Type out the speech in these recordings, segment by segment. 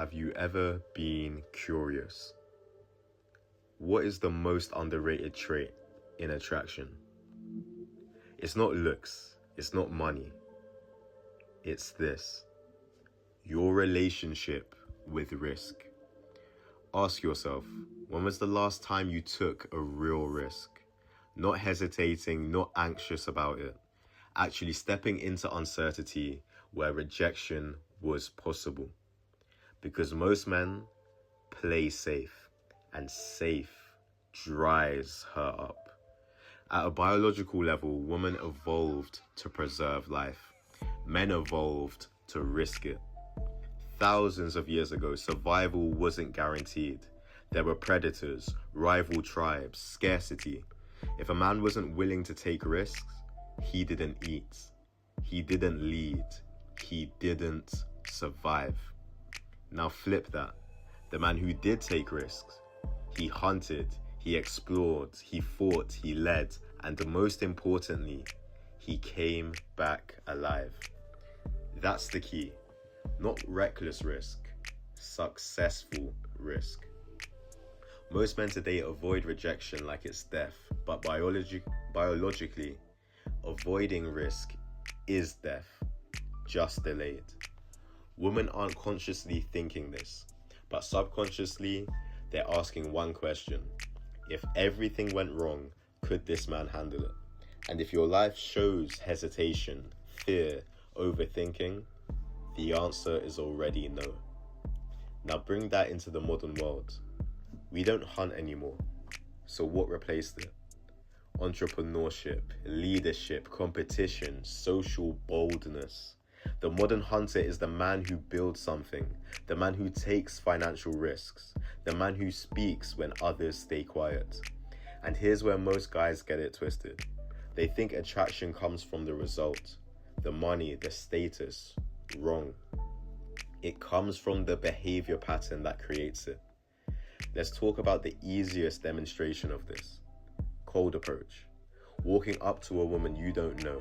Have you ever been curious? What is the most underrated trait in attraction? It's not looks, it's not money. It's this: your relationship with risk. Ask yourself, when was the last time you took a real risk? Not hesitating, not anxious about it. Actually stepping into uncertainty where rejection was possible. Because most men play safe, and safe dries her up. At a biological level, women evolved to preserve life. Men evolved to risk it. Thousands of years ago, survival wasn't guaranteed. There were predators, rival tribes, scarcity. If a man wasn't willing to take risks, he didn't eat. He didn't lead. He didn't survive. Now flip that. The man who did take risks, he hunted, he explored, he fought, he led, and most importantly, he came back alive. That's the key. Not reckless risk, successful risk. Most men today avoid rejection like it's death, but biologically, avoiding risk is death, just delayed. Women aren't consciously thinking this, but subconsciously, they're asking one question: if everything went wrong, could this man handle it? And if your life shows hesitation, fear, overthinking, the answer is already no. Now bring that into the modern world. We don't hunt anymore. So what replaced it? Entrepreneurship, leadership, competition, social boldness. The modern hunter is the man who builds something, the man who takes financial risks, the man who speaks when others stay quiet. And here's where most guys get it twisted. They think attraction comes from the result, the money, the status. Wrong. It comes from the behavior pattern that creates it. Let's talk about the easiest demonstration of this. Cold approach. Walking up to a woman you don't know.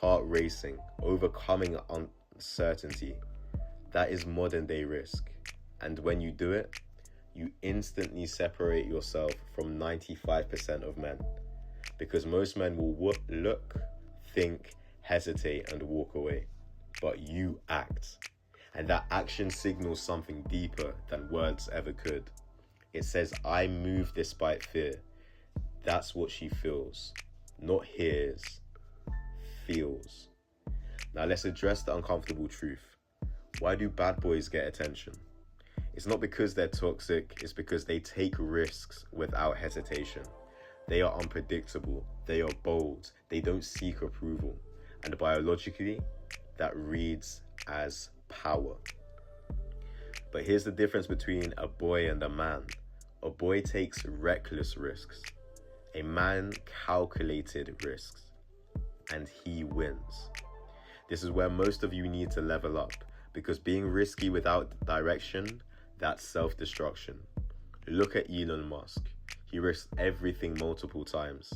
Heart racing, overcoming uncertainty. That is modern day risk. And when you do it, you instantly separate yourself from 95% of men. Because most men will look, think, hesitate, and walk away. But you act. And that action signals something deeper than words ever could. It says, I move despite fear. That's what she feels. Not hears. Feels. Now let's address the uncomfortable truth. Why do bad boys get attention? It's not because they're toxic, it's because they take risks without hesitation. They are unpredictable, they are bold, they don't seek approval. And biologically, that reads as power. But here's the difference between a boy and a man. A boy takes reckless risks. A man calculated risks. And he wins. This is where most of you need to level up, because being risky without direction, that's self-destruction. Look at Elon Musk. He risked everything multiple times.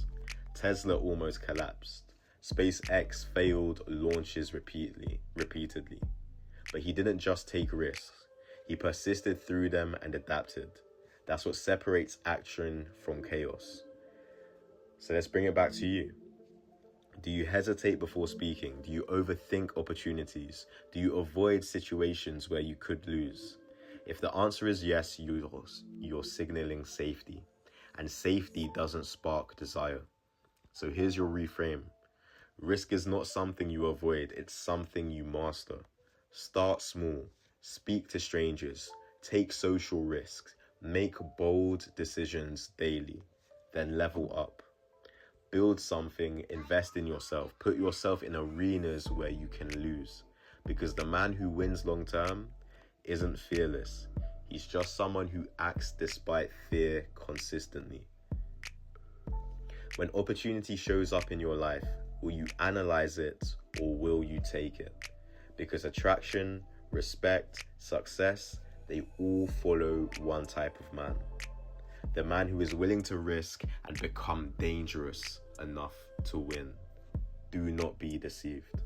Tesla almost collapsed. SpaceX failed launches repeatedly. But he didn't just take risks. He persisted through them and adapted. That's what separates action from chaos. So let's bring it back to you. Do you hesitate before speaking? Do you overthink opportunities? Do you avoid situations where you could lose? If the answer is yes, you're signaling safety. And safety doesn't spark desire. So here's your reframe. Risk is not something you avoid, it's something you master. Start small, speak to strangers, take social risks, make bold decisions daily, then level up. Build something, invest in yourself, put yourself in arenas where you can lose. Because the man who wins long term isn't fearless. He's just someone who acts despite fear consistently. When opportunity shows up in your life, will you analyze it or will you take it? Because attraction, respect, success, they all follow one type of man. The man who is willing to risk and become dangerous enough to win. Do not be deceived.